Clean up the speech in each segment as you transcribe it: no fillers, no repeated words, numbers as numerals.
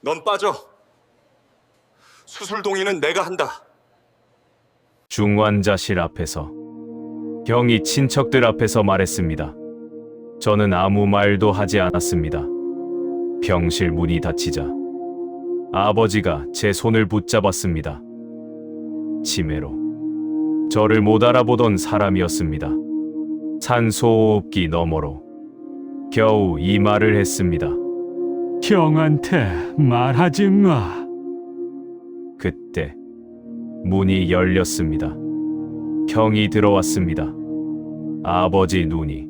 넌 빠져. 수술 동의는 내가 한다. 중환자실 앞에서 형이 친척들 앞에서 말했습니다. 저는 아무 말도 하지 않았습니다. 병실 문이 닫히자 아버지가 제 손을 붙잡았습니다. 치매로 저를 못 알아보던 사람이었습니다. 산소호흡기 너머로 겨우 이 말을 했습니다. 형한테 말하지 마. 그때 문이 열렸습니다. 형이 들어왔습니다. 아버지 눈이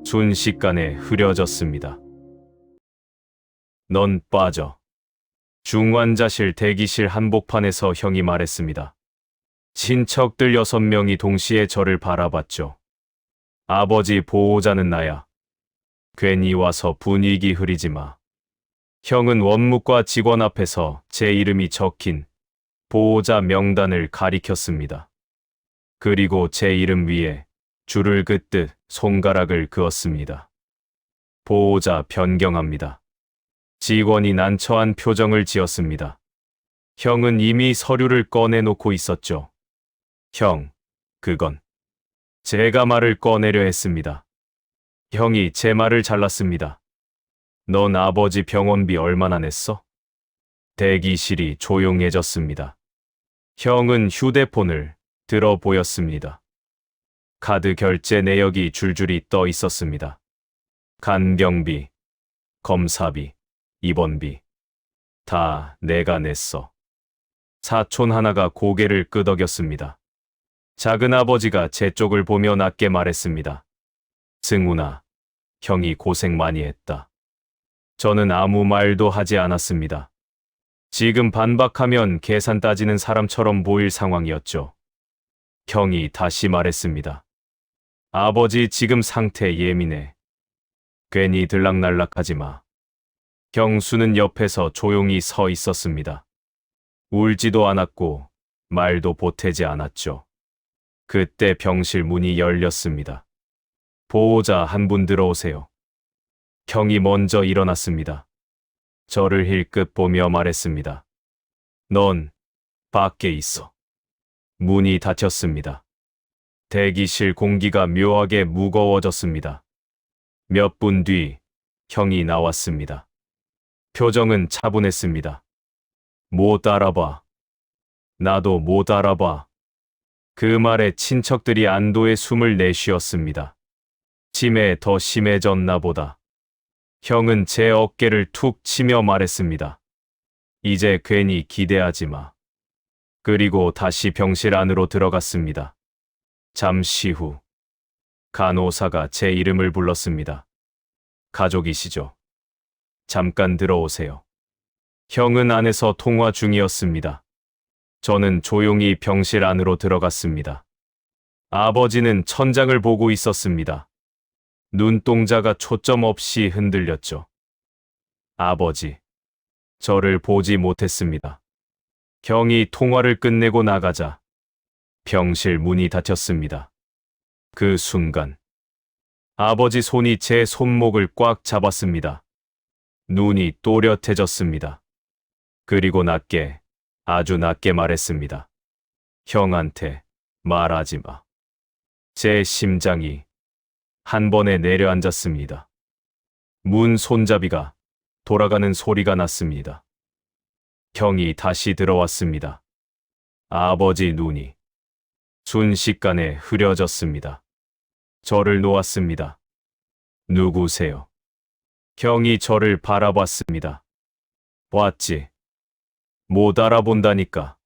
순식간에 흐려졌습니다. 넌 빠져. 중환자실 대기실 한복판에서 형이 말했습니다. 친척들 6명이 동시에 저를 바라봤죠. 아버지 보호자는 나야. 괜히 와서 분위기 흐리지 마. 형은 원무과 직원 앞에서 제 이름이 적힌 보호자 명단을 가리켰습니다. 그리고 제 이름 위에 줄을 긋듯 손가락을 그었습니다. 보호자 변경합니다. 직원이 난처한 표정을 지었습니다. 형은 이미 서류를 꺼내놓고 있었죠. 형, 그건 제가 말을 꺼내려 했습니다. 형이 제 말을 잘랐습니다. 넌 아버지 병원비 얼마나 냈어? 대기실이 조용해졌습니다. 형은 휴대폰을 들어 보였습니다. 카드 결제 내역이 줄줄이 떠 있었습니다. 간병비, 검사비, 입원비. 다 내가 냈어. 사촌 하나가 고개를 끄덕였습니다. 작은아버지가 제 쪽을 보며 낮게 말했습니다. 승훈아, 형이 고생 많이 했다. 저는 아무 말도 하지 않았습니다. 지금 반박하면 계산 따지는 사람처럼 보일 상황이었죠. 형이 다시 말했습니다. 아버지 지금 상태 예민해. 괜히 들락날락하지 마. 경수는 옆에서 조용히 서 있었습니다. 울지도 않았고 말도 보태지 않았죠. 그때 병실 문이 열렸습니다. 보호자 한 분 들어오세요. 형이 먼저 일어났습니다. 저를 힐끗 보며 말했습니다. 넌 밖에 있어. 문이 닫혔습니다. 대기실 공기가 묘하게 무거워졌습니다. 몇 분 뒤 형이 나왔습니다. 표정은 차분했습니다. 못 알아봐. 나도 못 알아봐. 그 말에 친척들이 안도의 숨을 내쉬었습니다. 치매 더 심해졌나 보다. 형은 제 어깨를 툭 치며 말했습니다. 이제 괜히 기대하지 마. 그리고 다시 병실 안으로 들어갔습니다. 잠시 후 간호사가 제 이름을 불렀습니다. 가족이시죠? 잠깐 들어오세요. 형은 안에서 통화 중이었습니다. 저는 조용히 병실 안으로 들어갔습니다. 아버지는 천장을 보고 있었습니다. 눈동자가 초점 없이 흔들렸죠. 아버지, 저를 보지 못했습니다. 형이 통화를 끝내고 나가자 병실 문이 닫혔습니다. 그 순간 아버지 손이 제 손목을 꽉 잡았습니다. 눈이 또렷해졌습니다. 그리고 낮게, 아주 낮게 말했습니다. 형한테 말하지 마. 제 심장이 한 번에 내려앉았습니다. 문 손잡이가 돌아가는 소리가 났습니다. 형이 다시 들어왔습니다. 아버지 눈이 순식간에 흐려졌습니다. 저를 놓았습니다. 누구세요? 형이 저를 바라봤습니다. 봤지? 못 알아본다니까.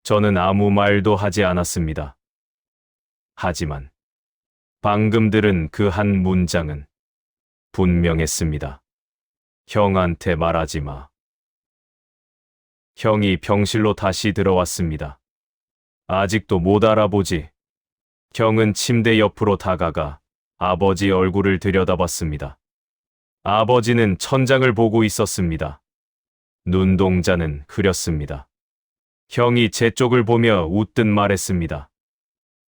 저는 아무 말도 하지 않았습니다. 하지만 방금 들은 그 한 문장은 분명했습니다. 형한테 말하지 마. 형이 병실로 다시 들어왔습니다. 아직도 못 알아보지. 형은 침대 옆으로 다가가 아버지 얼굴을 들여다봤습니다. 아버지는 천장을 보고 있었습니다. 눈동자는 흐렸습니다. 형이 제 쪽을 보며 웃듯 말했습니다.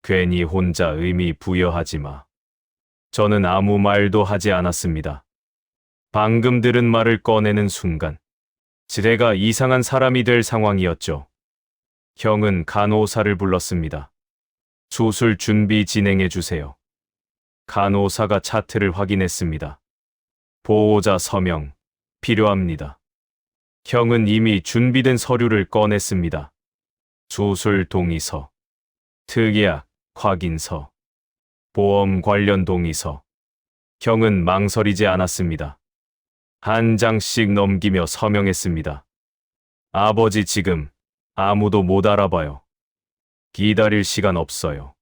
괜히 혼자 의미 부여하지 마. 저는 아무 말도 하지 않았습니다. 방금 들은 말을 꺼내는 순간 제가 이상한 사람이 될 상황이었죠. 형은 간호사를 불렀습니다. 수술 준비 진행해 주세요. 간호사가 차트를 확인했습니다. 보호자 서명 필요합니다. 형은 이미 준비된 서류를 꺼냈습니다. 수술 동의서, 특약 확인서, 보험 관련 동의서. 형은 망설이지 않았습니다. 한 장씩 넘기며 서명했습니다. 아버지 지금 아무도 못 알아봐요. 기다릴 시간 없어요.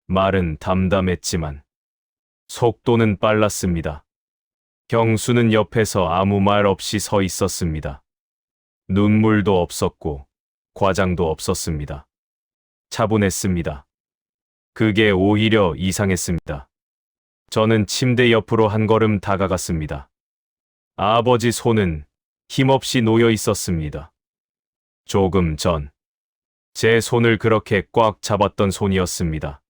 말은 담담했지만 속도는 빨랐습니다. 경수는 옆에서 아무 말 없이 서 있었습니다. 눈물도 없었고 과장도 없었습니다. 차분했습니다. 그게 오히려 이상했습니다. 저는 침대 옆으로 한 걸음 다가갔습니다. 아버지 손은 힘없이 놓여 있었습니다. 조금 전, 제 손을 그렇게 꽉 잡았던 손이었습니다.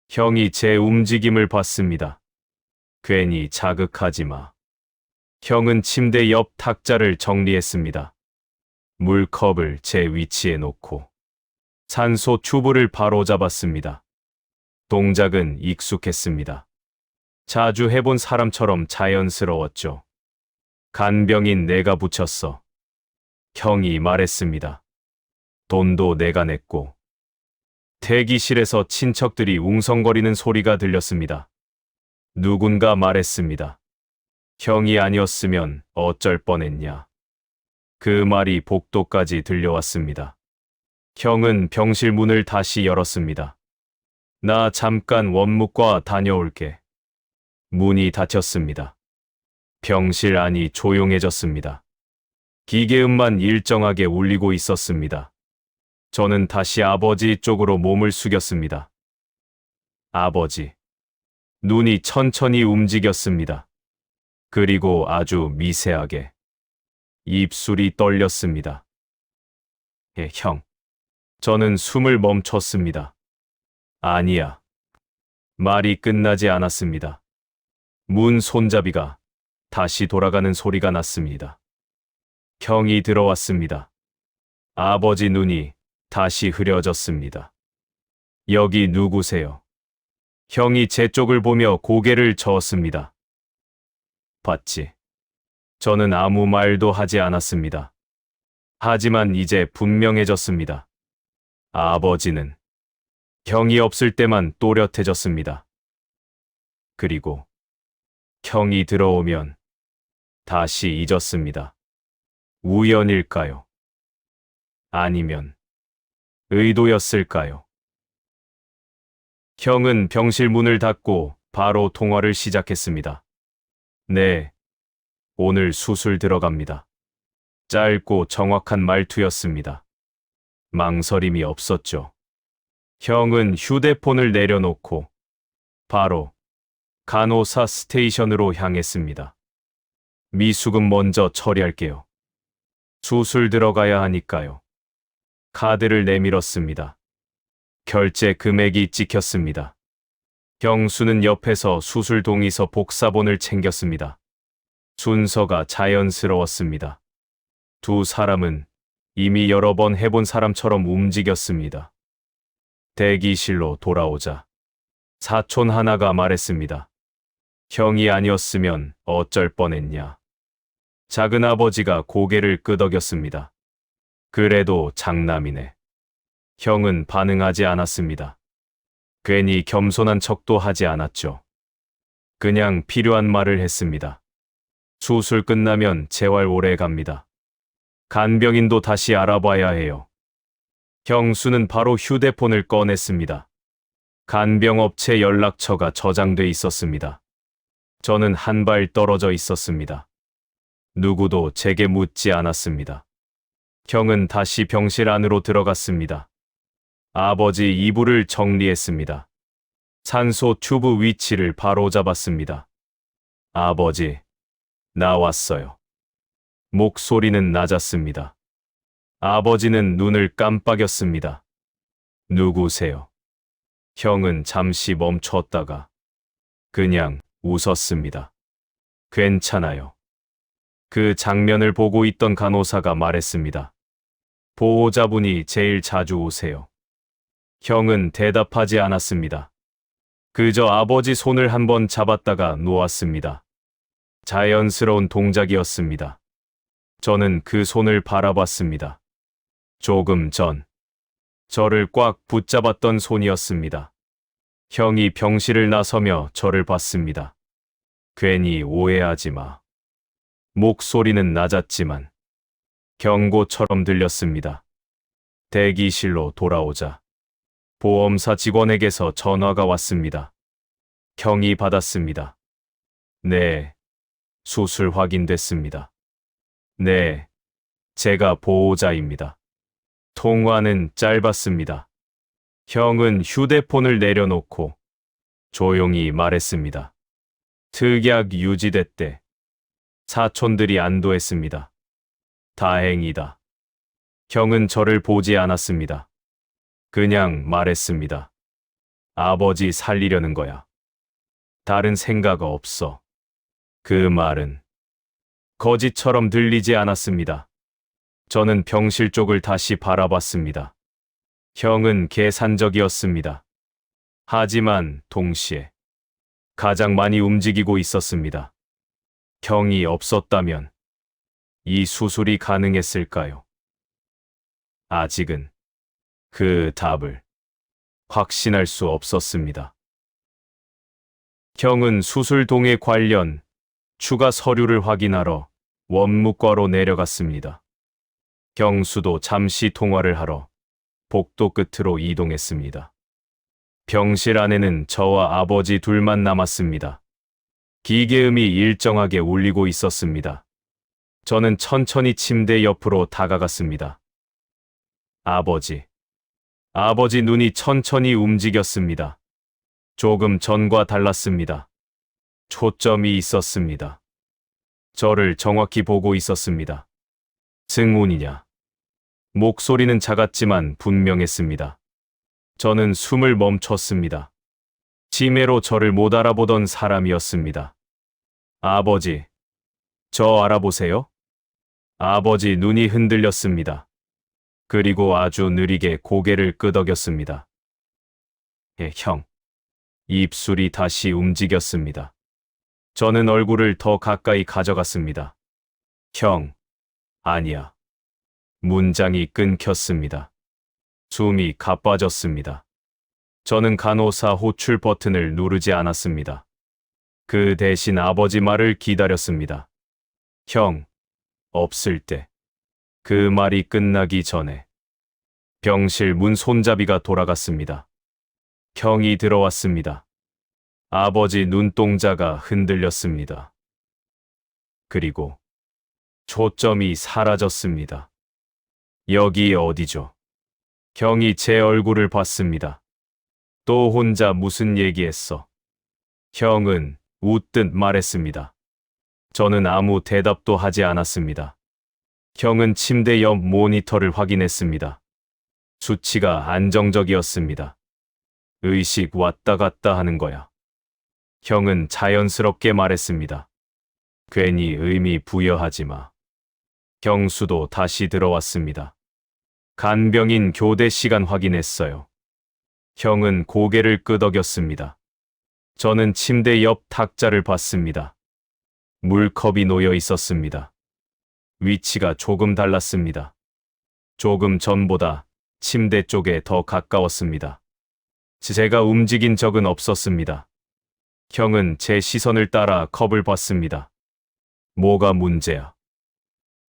형이 제 움직임을 봤습니다. 괜히 자극하지 마. 형은 침대 옆 탁자를 정리했습니다. 물컵을 제 위치에 놓고 산소 튜브를 바로 잡았습니다. 동작은 익숙했습니다. 자주 해본 사람처럼 자연스러웠죠. 간병인 내가 붙였어. 형이 말했습니다. 돈도 내가 냈고. 대기실에서 친척들이 웅성거리는 소리가 들렸습니다. 누군가 말했습니다. 형이 아니었으면 어쩔 뻔했냐. 그 말이 복도까지 들려왔습니다. 형은 병실 문을 다시 열었습니다. 나 잠깐 원무과 다녀올게. 문이 닫혔습니다. 병실 안이 조용해졌습니다. 기계음만 일정하게 울리고 있었습니다. 저는 다시 아버지 쪽으로 몸을 숙였습니다. 아버지. 눈이 천천히 움직였습니다. 그리고 아주 미세하게. 입술이 떨렸습니다. 형. 저는 숨을 멈췄습니다. 아니야. 말이 끝나지 않았습니다. 문 손잡이가 다시 돌아가는 소리가 났습니다. 형이 들어왔습니다. 아버지 눈이 다시 흐려졌습니다. 여기 누구세요? 형이 제 쪽을 보며 고개를 저었습니다. 봤지? 저는 아무 말도 하지 않았습니다. 하지만 이제 분명해졌습니다. 아버지는 형이 없을 때만 또렷해졌습니다. 그리고 형이 들어오면 다시 잊었습니다. 우연일까요? 아니면 의도였을까요? 형은 병실 문을 닫고 바로 통화를 시작했습니다. 네, 오늘 수술 들어갑니다. 짧고 정확한 말투였습니다. 망설임이 없었죠. 형은 휴대폰을 내려놓고 바로 간호사 스테이션으로 향했습니다. 미수금 먼저 처리할게요. 수술 들어가야 하니까요. 카드를 내밀었습니다. 결제 금액이 찍혔습니다. 경수는 옆에서 수술 동의서 복사본을 챙겼습니다. 순서가 자연스러웠습니다. 두 사람은 이미 여러 번 해본 사람처럼 움직였습니다. 대기실로 돌아오자 사촌 하나가 말했습니다. 형이 아니었으면 어쩔 뻔했냐. 작은 아버지가 고개를 끄덕였습니다. 그래도 장남이네. 형은 반응하지 않았습니다. 괜히 겸손한 척도 하지 않았죠. 그냥 필요한 말을 했습니다. 수술 끝나면 재활 오래 갑니다. 간병인도 다시 알아봐야 해요. 경수는 바로 휴대폰을 꺼냈습니다. 간병업체 연락처가 저장돼 있었습니다. 저는 한 발 떨어져 있었습니다. 누구도 제게 묻지 않았습니다. 형은 다시 병실 안으로 들어갔습니다. 아버지 이불을 정리했습니다. 산소 튜브 위치를 바로잡았습니다. 아버지, 나왔어요. 목소리는 낮았습니다. 아버지는 눈을 깜빡였습니다. 누구세요? 형은 잠시 멈췄다가 그냥 웃었습니다. 괜찮아요. 그 장면을 보고 있던 간호사가 말했습니다. 보호자분이 제일 자주 오세요. 형은 대답하지 않았습니다. 그저 아버지 손을 한번 잡았다가 놓았습니다. 자연스러운 동작이었습니다. 저는 그 손을 바라봤습니다. 조금 전, 저를 꽉 붙잡았던 손이었습니다. 형이 병실을 나서며 저를 봤습니다. 괜히 오해하지 마. 목소리는 낮았지만 경고처럼 들렸습니다. 대기실로 돌아오자. 보험사 직원에게서 전화가 왔습니다. 형이 받았습니다. 네, 수술 확인됐습니다. 네, 제가 보호자입니다. 통화는 짧았습니다. 형은 휴대폰을 내려놓고 조용히 말했습니다. 특약 유지됐대. 사촌들이 안도했습니다. 다행이다. 형은 저를 보지 않았습니다. 그냥 말했습니다. 아버지 살리려는 거야. 다른 생각 없어. 그 말은 거짓처럼 들리지 않았습니다. 저는 병실 쪽을 다시 바라봤습니다. 형은 계산적이었습니다. 하지만 동시에 가장 많이 움직이고 있었습니다. 형이 없었다면 이 수술이 가능했을까요? 아직은 그 답을 확신할 수 없었습니다. 형은 수술 동의 관련 추가 서류를 확인하러 원무과로 내려갔습니다. 경수도 잠시 통화를 하러 복도 끝으로 이동했습니다. 병실 안에는 저와 아버지 둘만 남았습니다. 기계음이 일정하게 울리고 있었습니다. 저는 천천히 침대 옆으로 다가갔습니다. 아버지 눈이 천천히 움직였습니다. 조금 전과 달랐습니다. 초점이 있었습니다. 저를 정확히 보고 있었습니다. 승훈이냐? 목소리는 작았지만 분명했습니다. 저는 숨을 멈췄습니다. 치매로 저를 못 알아보던 사람이었습니다. 아버지, 저 알아보세요? 아버지 눈이 흔들렸습니다. 그리고 아주 느리게 고개를 끄덕였습니다. 형. 입술이 다시 움직였습니다. 저는 얼굴을 더 가까이 가져갔습니다. 형. 아니야. 문장이 끊겼습니다. 숨이 가빠졌습니다. 저는 간호사 호출 버튼을 누르지 않았습니다. 그 대신 아버지 말을 기다렸습니다. 형, 없을 때. 그 말이 끝나기 전에 병실 문 손잡이가 돌아갔습니다. 형이 들어왔습니다. 아버지 눈동자가 흔들렸습니다. 그리고 초점이 사라졌습니다. 여기 어디죠? 형이 제 얼굴을 봤습니다. 또 혼자 무슨 얘기했어? 형은 웃듯 말했습니다. 저는 아무 대답도 하지 않았습니다. 형은 침대 옆 모니터를 확인했습니다. 수치가 안정적이었습니다. 의식 왔다 갔다 하는 거야. 형은 자연스럽게 말했습니다. 괜히 의미 부여하지 마. 경수도 다시 들어왔습니다. 간병인 교대 시간 확인했어요. 형은 고개를 끄덕였습니다. 저는 침대 옆 탁자를 봤습니다. 물컵이 놓여 있었습니다. 위치가 조금 달랐습니다. 조금 전보다 침대 쪽에 더 가까웠습니다. 제가 움직인 적은 없었습니다. 형은 제 시선을 따라 컵을 봤습니다. 뭐가 문제야?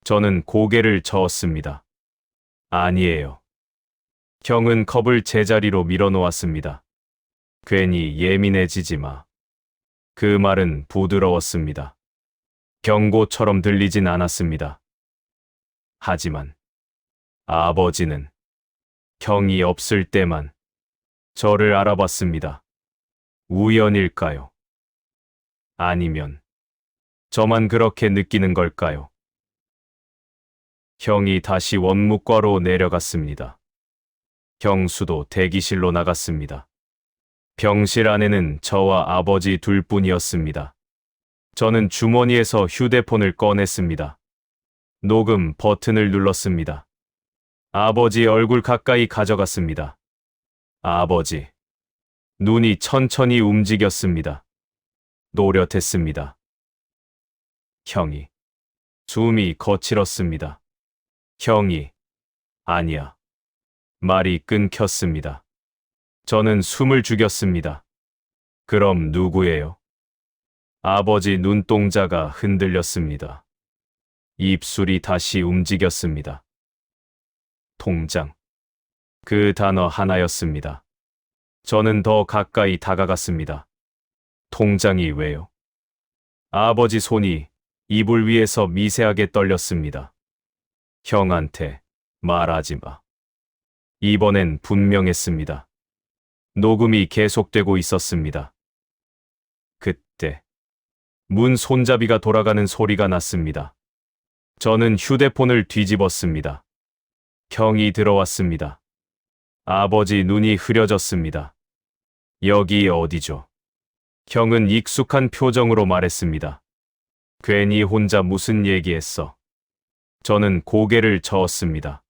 저는 고개를 저었습니다. 아니에요. 형은 컵을 제자리로 밀어놓았습니다. 괜히 예민해지지 마. 그 말은 부드러웠습니다. 경고처럼 들리진 않았습니다. 하지만 아버지는 형이 없을 때만 저를 알아봤습니다. 우연일까요? 아니면 저만 그렇게 느끼는 걸까요? 형이 다시 원무과로 내려갔습니다. 경수도 대기실로 나갔습니다. 병실 안에는 저와 아버지 둘뿐이었습니다. 저는 주머니에서 휴대폰을 꺼냈습니다. 녹음 버튼을 눌렀습니다. 아버지 얼굴 가까이 가져갔습니다. 아버지. 눈이 천천히 움직였습니다. 노릇했습니다. 형이. 숨이 거칠었습니다. 형이. 아니야. 말이 끊겼습니다. 저는 숨을 죽였습니다. 그럼 누구예요? 아버지 눈동자가 흔들렸습니다. 입술이 다시 움직였습니다. 통장. 그 단어 하나였습니다. 저는 더 가까이 다가갔습니다. 통장이 왜요? 아버지 손이 이불 위에서 미세하게 떨렸습니다. 형한테 말하지 마. 이번엔 분명했습니다. 녹음이 계속되고 있었습니다. 그때 문 손잡이가 돌아가는 소리가 났습니다. 저는 휴대폰을 뒤집었습니다. 형이 들어왔습니다. 아버지 눈이 흐려졌습니다. 여기 어디죠? 형은 익숙한 표정으로 말했습니다. 괜히 혼자 무슨 얘기했어. 저는 고개를 저었습니다.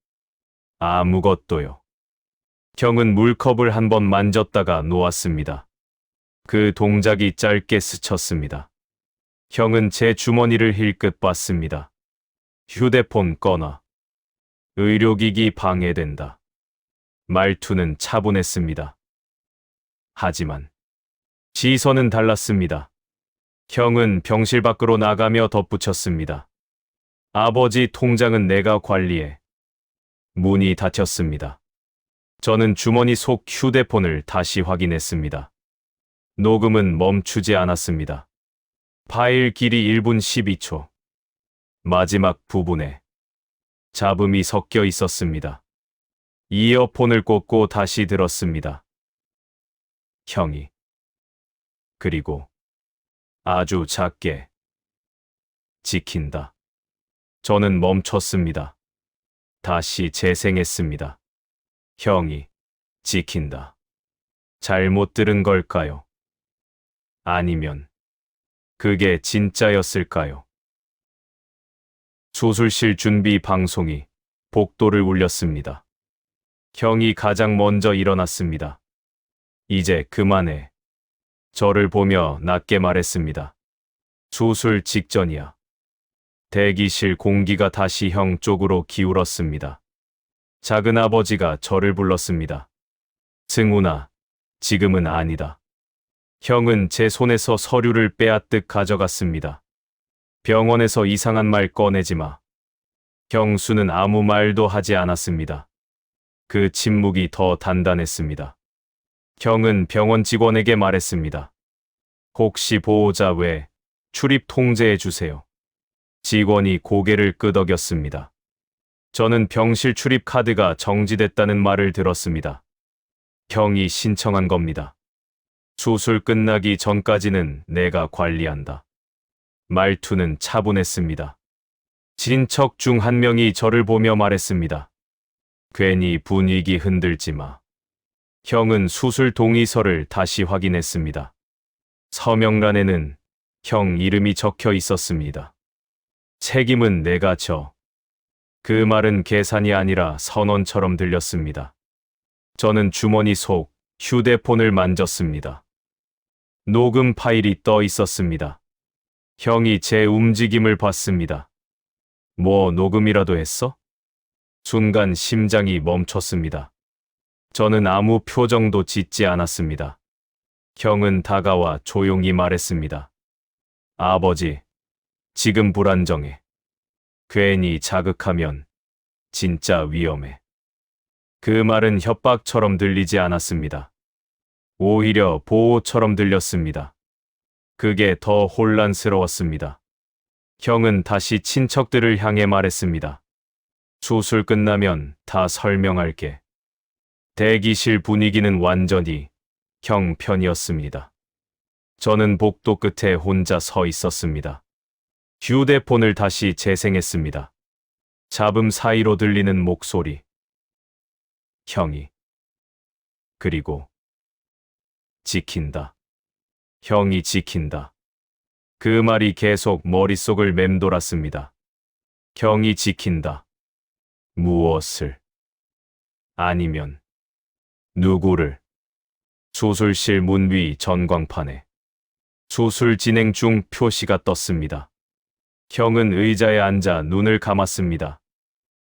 아무것도요. 형은 물컵을 한번 만졌다가 놓았습니다. 그 동작이 짧게 스쳤습니다. 형은 제 주머니를 힐끗 봤습니다. 휴대폰 꺼놔. 의료기기 방해된다. 말투는 차분했습니다. 하지만 시선은 달랐습니다. 형은 병실 밖으로 나가며 덧붙였습니다. 아버지 통장은 내가 관리해. 문이 닫혔습니다. 저는 주머니 속 휴대폰을 다시 확인했습니다. 녹음은 멈추지 않았습니다. 파일 길이 1분 12초. 마지막 부분에 잡음이 섞여 있었습니다. 이어폰을 꽂고 다시 들었습니다. 형이. 그리고 아주 작게 지킨다. 저는 멈췄습니다. 다시 재생했습니다. 형이 지킨다. 잘못 들은 걸까요? 아니면 그게 진짜였을까요? 수술실 준비 방송이 복도를 울렸습니다. 형이 가장 먼저 일어났습니다. 이제 그만해. 저를 보며 낮게 말했습니다. 수술 직전이야. 대기실 공기가 다시 형 쪽으로 기울었습니다. 작은 아버지가 저를 불렀습니다. 승훈아, 지금은 아니다. 형은 제 손에서 서류를 빼앗듯 가져갔습니다. 병원에서 이상한 말 꺼내지 마. 경수는 아무 말도 하지 않았습니다. 그 침묵이 더 단단했습니다. 형은 병원 직원에게 말했습니다. 혹시 보호자 외 출입 통제해 주세요. 직원이 고개를 끄덕였습니다. 저는 병실 출입 카드가 정지됐다는 말을 들었습니다. 형이 신청한 겁니다. 수술 끝나기 전까지는 내가 관리한다. 말투는 차분했습니다. 친척 중 한 명이 저를 보며 말했습니다. 괜히 분위기 흔들지 마. 형은 수술 동의서를 다시 확인했습니다. 서명란에는 형 이름이 적혀 있었습니다. 책임은 내가 져. 그 말은 계산이 아니라 선언처럼 들렸습니다. 저는 주머니 속 휴대폰을 만졌습니다. 녹음 파일이 떠 있었습니다. 형이 제 움직임을 봤습니다. 뭐 녹음이라도 했어? 순간 심장이 멈췄습니다. 저는 아무 표정도 짓지 않았습니다. 형은 다가와 조용히 말했습니다. 아버지, 지금 불안정해. 괜히 자극하면 진짜 위험해. 그 말은 협박처럼 들리지 않았습니다. 오히려 보호처럼 들렸습니다. 그게 더 혼란스러웠습니다. 형은 다시 친척들을 향해 말했습니다. 수술 끝나면 다 설명할게. 대기실 분위기는 완전히 형 편이었습니다. 저는 복도 끝에 혼자 서 있었습니다. 휴대폰을 다시 재생했습니다. 잡음 사이로 들리는 목소리. 형이. 그리고 지킨다. 형이 지킨다. 그 말이 계속 머릿속을 맴돌았습니다. 형이 지킨다. 무엇을? 아니면 누구를? 수술실 문 위 전광판에 수술 진행 중 표시가 떴습니다. 형은 의자에 앉아 눈을 감았습니다.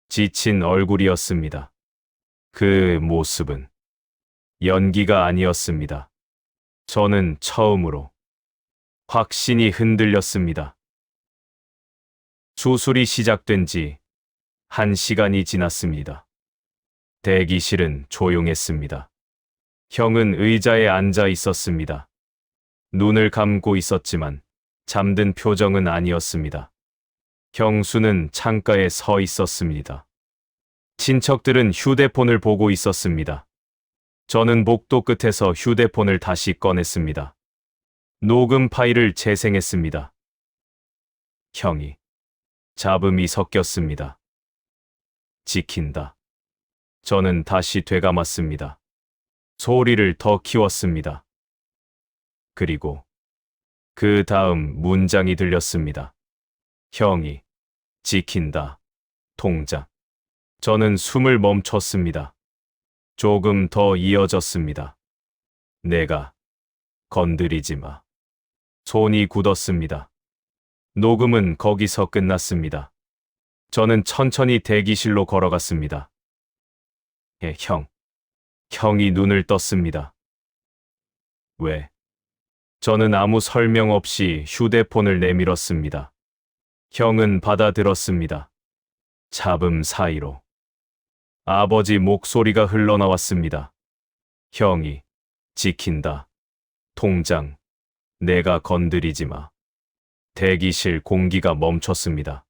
지친 얼굴이었습니다. 그 모습은 연기가 아니었습니다. 저는 처음으로 확신이 흔들렸습니다. 수술이 시작된 지 1시간이 지났습니다. 대기실은 조용했습니다. 형은 의자에 앉아 있었습니다. 눈을 감고 있었지만 잠든 표정은 아니었습니다. 형수는 창가에 서 있었습니다. 친척들은 휴대폰을 보고 있었습니다. 저는 복도 끝에서 휴대폰을 다시 꺼냈습니다. 녹음 파일을 재생했습니다. 형이 잡음이 섞였습니다. 지킨다. 저는 다시 되감았습니다. 소리를 더 키웠습니다. 그리고 그 다음 문장이 들렸습니다. 형이 지킨다. 통장. 저는 숨을 멈췄습니다. 조금 더 이어졌습니다. 내가 건드리지 마. 손이 굳었습니다. 녹음은 거기서 끝났습니다. 저는 천천히 대기실로 걸어갔습니다. 형. 형이 눈을 떴습니다. 왜? 저는 아무 설명 없이 휴대폰을 내밀었습니다. 형은 받아들었습니다. 잡음 사이로 아버지 목소리가 흘러나왔습니다. 형이 지킨다. 통장. 내가 건드리지 마. 대기실 공기가 멈췄습니다.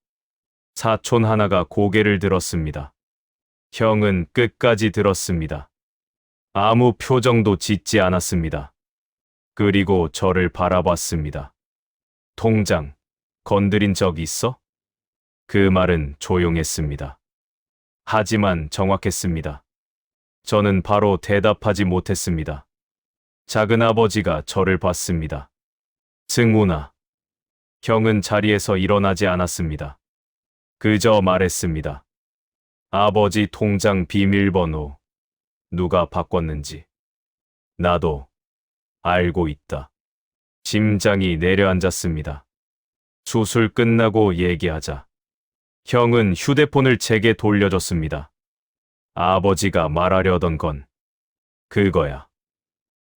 사촌 하나가 고개를 들었습니다. 형은 끝까지 들었습니다. 아무 표정도 짓지 않았습니다. 그리고 저를 바라봤습니다. 통장, 건드린 적 있어? 그 말은 조용했습니다. 하지만 정확했습니다. 저는 바로 대답하지 못했습니다. 작은 아버지가 저를 봤습니다. 승훈아. 형은 자리에서 일어나지 않았습니다. 그저 말했습니다. 아버지 통장 비밀번호 누가 바꿨는지 나도 알고 있다. 심장이 내려앉았습니다. 수술 끝나고 얘기하자. 형은 휴대폰을 제게 돌려줬습니다. 아버지가 말하려던 건 그거야.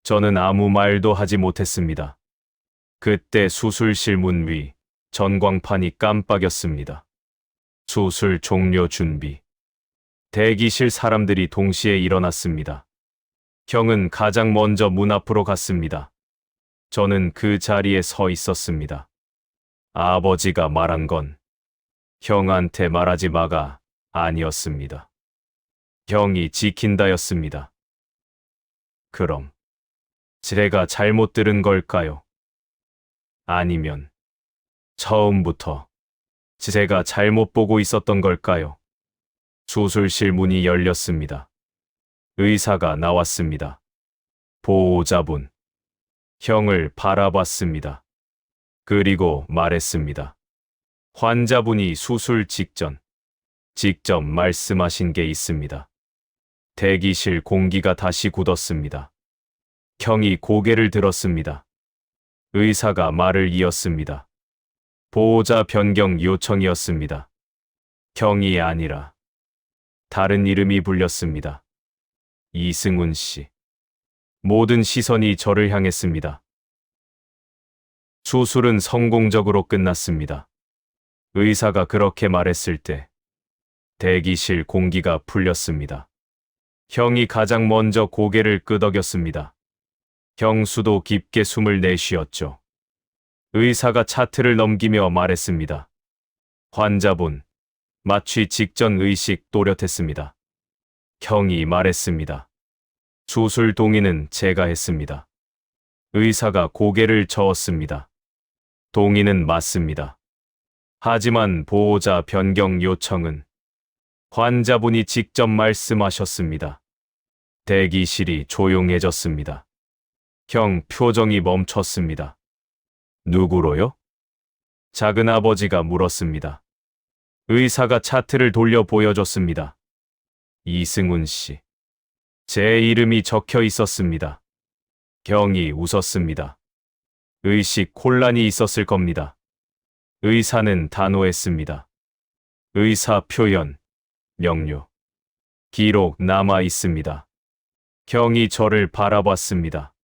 저는 아무 말도 하지 못했습니다. 그때 수술실 문 위 전광판이 깜빡였습니다. 수술 종료 준비. 대기실 사람들이 동시에 일어났습니다. 형은 가장 먼저 문 앞으로 갔습니다. 저는 그 자리에 서 있었습니다. 아버지가 말한 건 형한테 말하지 마가 아니었습니다. 형이 지킨다였습니다. 그럼 제가 잘못 들은 걸까요? 아니면 처음부터 제가 잘못 보고 있었던 걸까요? 수술실 문이 열렸습니다. 의사가 나왔습니다. 보호자분. 형을 바라봤습니다. 그리고 말했습니다. 환자분이 수술 직전 직접 말씀하신 게 있습니다. 대기실 공기가 다시 굳었습니다. 형이 고개를 들었습니다. 의사가 말을 이었습니다. 보호자 변경 요청이었습니다. 형이 아니라 다른 이름이 불렸습니다. 이승훈 씨. 모든 시선이 저를 향했습니다. 수술은 성공적으로 끝났습니다. 의사가 그렇게 말했을 때 대기실 공기가 풀렸습니다. 형이 가장 먼저 고개를 끄덕였습니다. 형수도 깊게 숨을 내쉬었죠. 의사가 차트를 넘기며 말했습니다. 환자분, 마취 직전 의식 또렷했습니다. 형이 말했습니다. 수술 동의는 제가 했습니다. 의사가 고개를 저었습니다. 동의는 맞습니다. 하지만 보호자 변경 요청은 환자분이 직접 말씀하셨습니다. 대기실이 조용해졌습니다. 형 표정이 멈췄습니다. 누구로요? 작은 아버지가 물었습니다. 의사가 차트를 돌려 보여줬습니다. 이승훈 씨. 제 이름이 적혀 있었습니다. 경이 웃었습니다. 의식 혼란이 있었을 겁니다. 의사는 단호했습니다. 의사 표현, 명료. 기록 남아 있습니다. 경이 저를 바라봤습니다.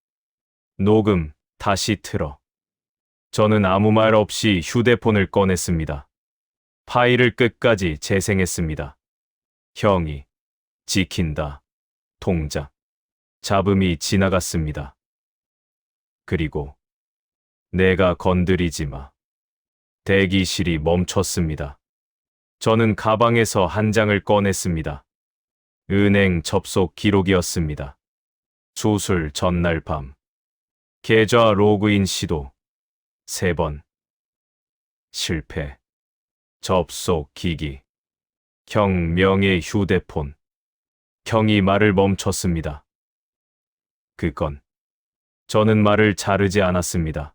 녹음 다시 틀어. 저는 아무 말 없이 휴대폰을 꺼냈습니다. 파일을 끝까지 재생했습니다. 형이 지킨다. 동작. 잡음이 지나갔습니다. 그리고 내가 건드리지 마. 대기실이 멈췄습니다. 저는 가방에서 한 장을 꺼냈습니다. 은행 접속 기록이었습니다. 수술 전날 밤. 계좌 로그인 시도 3번. 실패. 접속 기기. 형 명의 휴대폰. 형이 말을 멈췄습니다. 그건 저는 말을 자르지 않았습니다.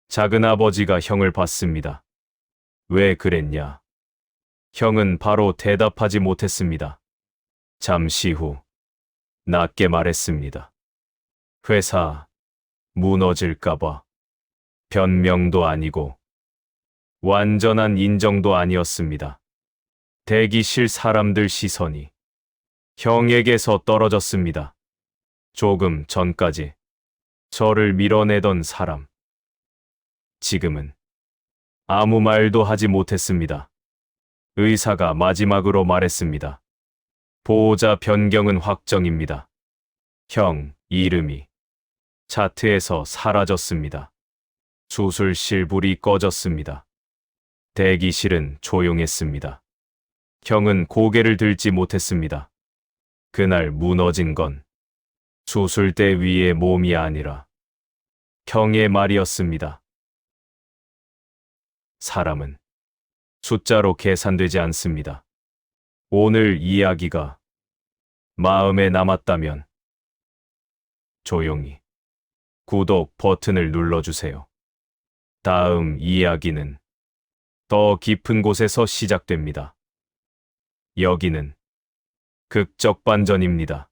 작은 아버지가 형을 봤습니다. 왜 그랬냐? 형은 바로 대답하지 못했습니다. 잠시 후 낮게 말했습니다. 회사 무너질까봐. 변명도 아니고 완전한 인정도 아니었습니다. 대기실 사람들 시선이 형에게서 떨어졌습니다. 조금 전까지 저를 밀어내던 사람. 지금은 아무 말도 하지 못했습니다. 의사가 마지막으로 말했습니다. 보호자 변경은 확정입니다. 형 이름이 차트에서 사라졌습니다. 수술실 불이 꺼졌습니다. 대기실은 조용했습니다. 형은 고개를 들지 못했습니다. 그날 무너진 건 수술대 위의 몸이 아니라 형의 말이었습니다. 사람은 숫자로 계산되지 않습니다. 오늘 이야기가 마음에 남았다면 조용히 구독 버튼을 눌러주세요. 다음 이야기는 더 깊은 곳에서 시작됩니다. 여기는 극적 반전입니다.